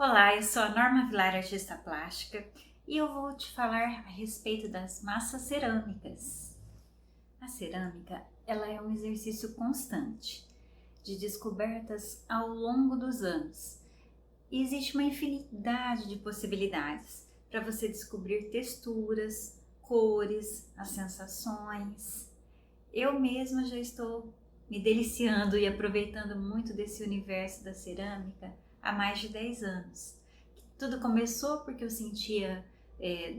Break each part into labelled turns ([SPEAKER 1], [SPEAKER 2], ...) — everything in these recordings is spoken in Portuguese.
[SPEAKER 1] Olá, eu sou a Norma Vilar, artista plástica, e eu vou te falar a respeito das massas cerâmicas. A cerâmica, ela é um exercício constante de descobertas ao longo dos anos. E existe uma infinidade de possibilidades para você descobrir texturas, cores, as sensações. Eu mesma já estou me deliciando e aproveitando muito desse universo da cerâmica há mais de 10 anos. Tudo começou porque eu sentia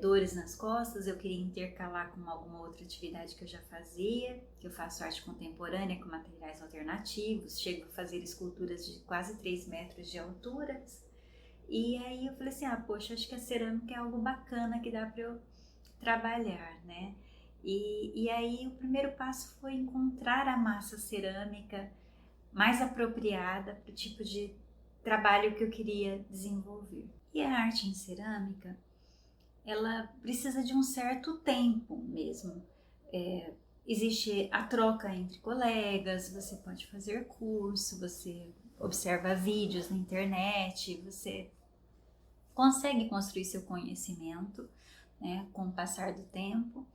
[SPEAKER 1] dores nas costas, eu queria intercalar com alguma outra atividade que eu já fazia, que eu faço arte contemporânea com materiais alternativos, chego a fazer esculturas de quase 3 metros de altura. E aí eu falei assim, poxa, acho que a cerâmica é algo bacana que dá para eu trabalhar, né? E aí o primeiro passo foi encontrar a massa cerâmica mais apropriada para o tipo de trabalho que eu queria desenvolver. E a arte em cerâmica, ela precisa de um certo tempo mesmo. Existe a troca entre colegas, você pode fazer curso, você observa vídeos na internet, você consegue construir seu conhecimento, né, com o passar do tempo.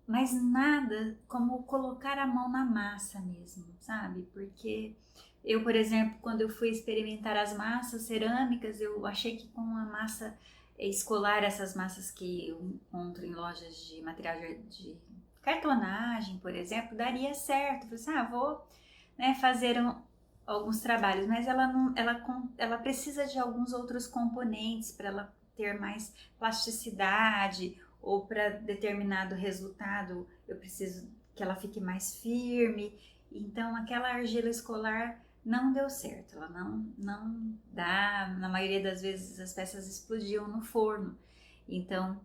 [SPEAKER 1] Mas nada como colocar a mão na massa mesmo, sabe? Porque eu, por exemplo, quando eu fui experimentar as massas cerâmicas, eu achei que com a massa escolar, essas massas que eu encontro em lojas de material de cartonagem, por exemplo, daria certo. Eu falei assim, vou, né, fazer alguns trabalhos, mas ela não, ela precisa de alguns outros componentes para ela ter mais plasticidade, ou para determinado resultado eu preciso que ela fique mais firme. Então aquela argila escolar não deu certo, ela não dá, na maioria das vezes as peças explodiam no forno. Então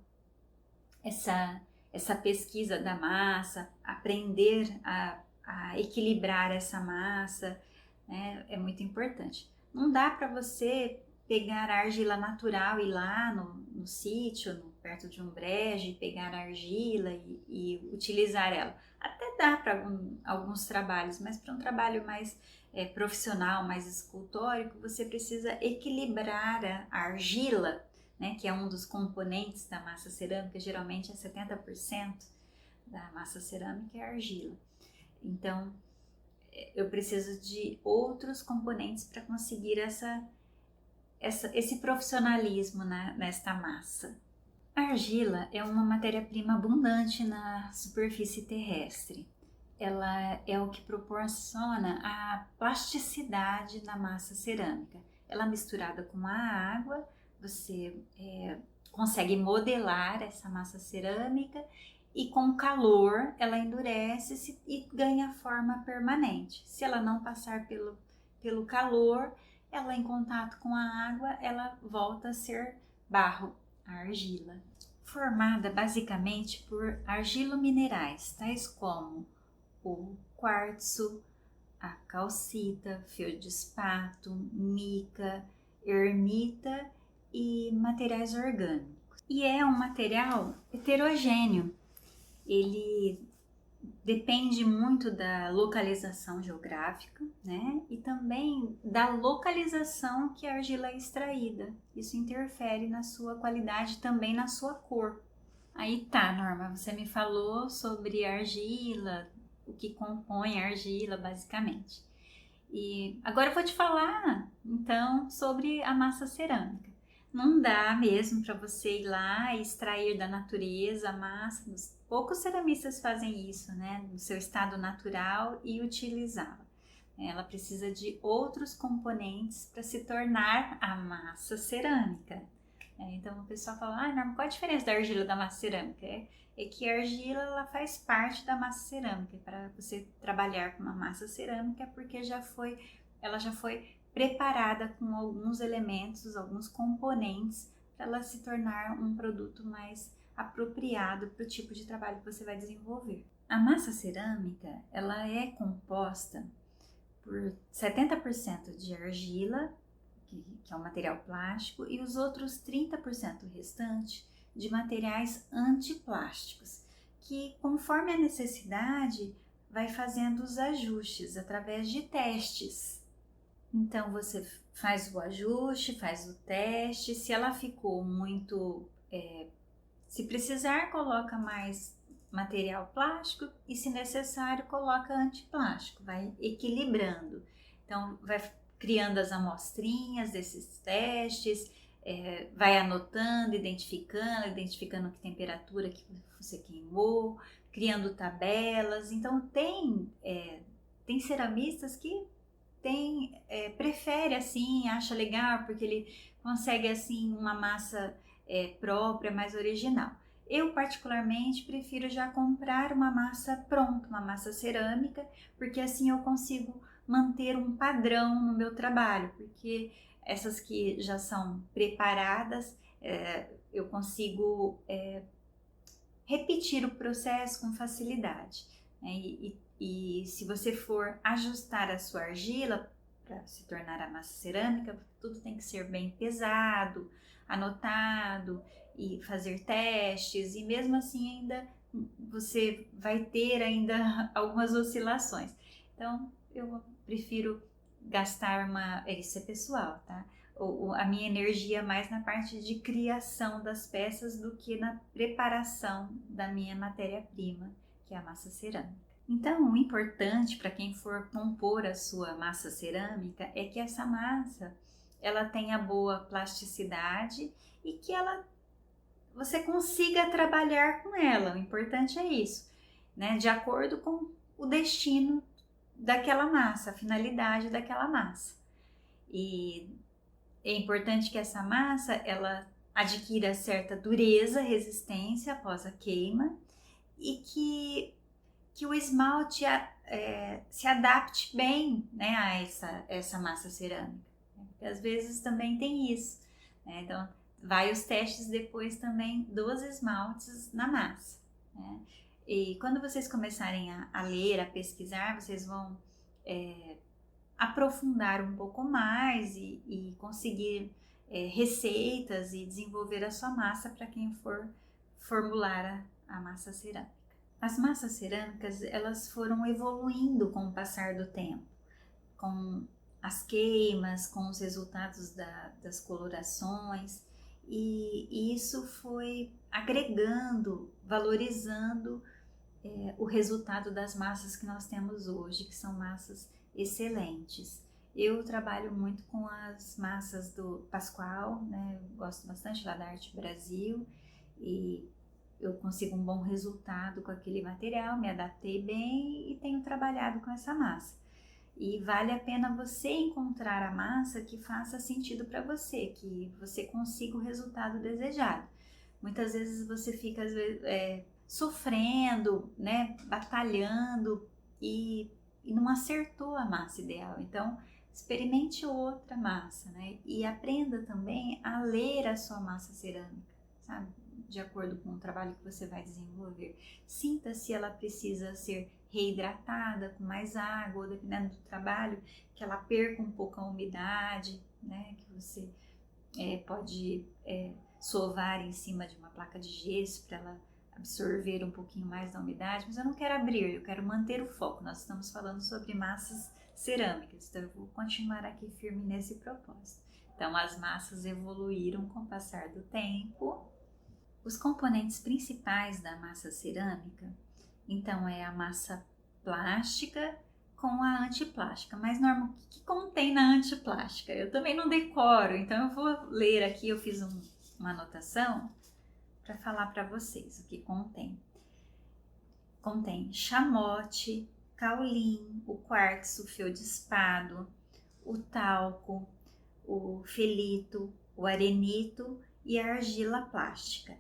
[SPEAKER 1] essa pesquisa da massa, aprender a equilibrar essa massa, né, é muito importante. Não dá para você pegar a argila natural e ir lá no sítio, perto de um brejo, pegar a argila e utilizar ela. Até dá para alguns trabalhos, mas para um trabalho mais profissional, mais escultórico, você precisa equilibrar a argila, né, que é um dos componentes da massa cerâmica, geralmente é 70% da massa cerâmica é argila. Então, eu preciso de outros componentes para conseguir esse profissionalismo nesta massa. A argila é uma matéria-prima abundante na superfície terrestre. Ela é o que proporciona a plasticidade na massa cerâmica. Ela misturada com a água, você consegue modelar essa massa cerâmica e com calor ela endurece e ganha forma permanente. Se ela não passar pelo calor, ela em contato com a água, ela volta a ser barro, a argila. Formada basicamente por argilominerais, tais como o quartzo, a calcita, feldspato, mica, ermita e materiais orgânicos. E é um material heterogêneo. Ele depende muito da localização geográfica, né? E também da localização que a argila é extraída. Isso interfere na sua qualidade, também na sua cor. Aí tá, Norma, você me falou sobre a argila, o que compõe a argila, basicamente. E agora eu vou te falar, então, sobre a massa cerâmica. Não dá mesmo para você ir lá e extrair da natureza a massa. Poucos ceramistas fazem isso, né, no seu estado natural e utilizá-la. Ela precisa de outros componentes para se tornar a massa cerâmica. Então o pessoal fala, Norma, qual a diferença da argila da massa cerâmica? É que a argila ela faz parte da massa cerâmica. Para você trabalhar com uma massa cerâmica, porque ela já foi preparada com alguns elementos, alguns componentes, para ela se tornar um produto mais apropriado para o tipo de trabalho que você vai desenvolver. A massa cerâmica ela é composta por 70% de argila, que é um material plástico, e os outros 30% restante de materiais antiplásticos, que conforme a necessidade vai fazendo os ajustes através de testes. Então você faz o ajuste, faz o teste, se ela ficou muito, se precisar coloca mais material plástico e se necessário coloca antiplástico, vai equilibrando. Então vai criando as amostrinhas desses testes, vai anotando, identificando que temperatura que você queimou, criando tabelas. Então tem ceramistas que prefere assim, acha legal porque ele consegue assim uma massa própria, mais original. Eu particularmente prefiro já comprar uma massa pronta, uma massa cerâmica, porque assim eu consigo manter um padrão no meu trabalho, porque essas que já são preparadas, eu consigo repetir o processo com facilidade, né? E se você for ajustar a sua argila para se tornar a massa cerâmica, tudo tem que ser bem pesado, anotado e fazer testes, e mesmo assim ainda você vai ter ainda algumas oscilações. Então eu prefiro gastar isso é pessoal, tá? A minha energia mais na parte de criação das peças do que na preparação da minha matéria-prima, que é a massa cerâmica. Então, o importante para quem for compor a sua massa cerâmica é que essa massa ela tenha boa plasticidade e que você consiga trabalhar com ela. O importante é isso, né? De acordo com o destino daquela massa, a finalidade daquela massa. E é importante que essa massa ela adquira certa dureza, resistência após a queima e que o esmalte se adapte bem, né, a essa massa cerâmica. Porque às vezes também tem isso, né? Então, vai os testes depois também dos esmaltes na massa, né? E quando vocês começarem a ler, a pesquisar, vocês vão aprofundar um pouco mais e conseguir receitas e desenvolver a sua massa para quem for formular a massa cerâmica. As massas cerâmicas elas foram evoluindo com o passar do tempo, com as queimas, com os resultados das colorações, e isso foi agregando, valorizando o resultado das massas que nós temos hoje, que são massas excelentes. Eu trabalho muito com as massas do Pascoal, né? Eu gosto bastante lá da Arte Brasil e eu consigo um bom resultado com aquele material, me adaptei bem e tenho trabalhado com essa massa. E vale a pena você encontrar a massa que faça sentido para você, que você consiga o resultado desejado. Muitas vezes você fica sofrendo, né, batalhando e não acertou a massa ideal. Então, experimente outra massa, né? E aprenda também a ler a sua massa cerâmica, sabe? De acordo com o trabalho que você vai desenvolver. Sinta se ela precisa ser reidratada com mais água, ou dependendo do trabalho, que ela perca um pouco a umidade, né? Que você pode sovar em cima de uma placa de gesso para ela absorver um pouquinho mais da umidade, mas eu não quero abrir, eu quero manter o foco. Nós estamos falando sobre massas cerâmicas, então eu vou continuar aqui firme nesse propósito. Então as massas evoluíram com o passar do tempo. Os componentes principais da massa cerâmica, então é a massa plástica com a antiplástica. Mas Norma, o que contém na antiplástica? Eu também não decoro, então eu vou ler aqui, eu fiz uma anotação para falar para vocês o que contém. Contém chamote, caulim, o quartzo, o feldspato, o talco, o felito, o arenito e a argila plástica.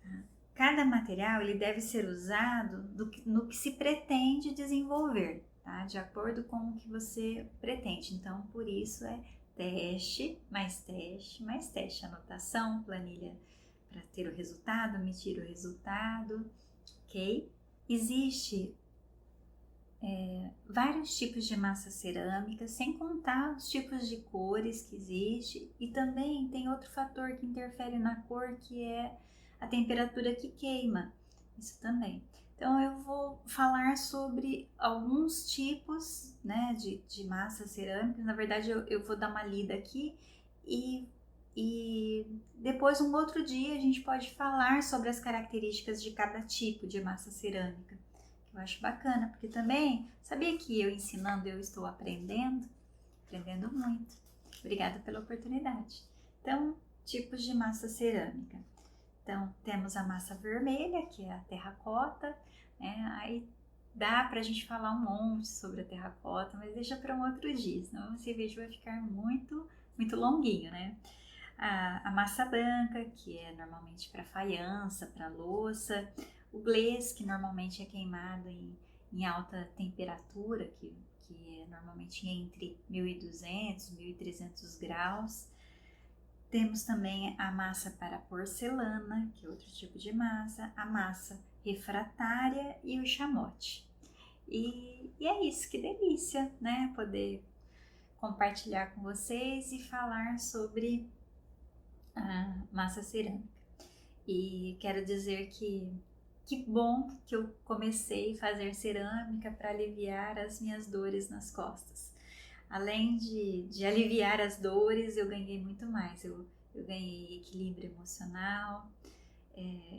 [SPEAKER 1] Tá? Cada material ele deve ser usado no que se pretende desenvolver, tá? De acordo com o que você pretende. Então, por isso teste, mais teste, mais teste. Anotação, planilha para ter o resultado, medir o resultado, ok? Existe vários tipos de massa cerâmica, sem contar os tipos de cores que existe, e também tem outro fator que interfere na cor, que é a temperatura que queima, isso também. Então eu vou falar sobre alguns tipos, né, de massa cerâmica. Na verdade eu vou dar uma lida aqui e depois um outro dia a gente pode falar sobre as características de cada tipo de massa cerâmica. Eu acho bacana, porque também, sabia que eu ensinando eu estou aprendendo muito. Obrigada pela oportunidade. Então, tipos de massa cerâmica. Então, temos a massa vermelha, que é a terracota, né? Aí dá pra gente falar um monte sobre a terracota, mas deixa para um outro dia, senão esse vídeo vai ficar muito longuinho, né? A massa branca, que é normalmente para faiança, para louça, o glaze, que normalmente é queimado em alta temperatura, que é normalmente entre 1200 e 1300 graus. Temos também a massa para porcelana, que é outro tipo de massa, a massa refratária e o chamote. E é isso, que delícia, né? Poder compartilhar com vocês e falar sobre a massa cerâmica. E quero dizer que bom que eu comecei a fazer cerâmica para aliviar as minhas dores nas costas. Além de aliviar as dores, eu ganhei muito mais. Eu ganhei equilíbrio emocional,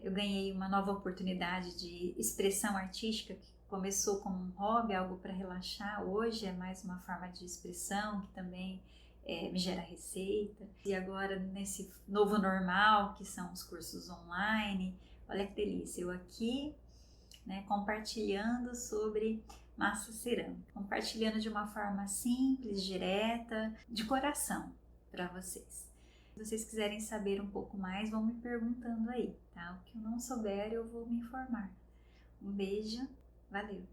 [SPEAKER 1] eu ganhei uma nova oportunidade de expressão artística que começou como um hobby, algo para relaxar. Hoje é mais uma forma de expressão que também me gera receita. E agora nesse novo normal, que são os cursos online, olha que delícia, eu aqui, né, compartilhando sobre massa cerâmica, compartilhando de uma forma simples, direta, de coração para vocês. Se vocês quiserem saber um pouco mais, vão me perguntando aí, tá? O que eu não souber, eu vou me informar. Um beijo, valeu!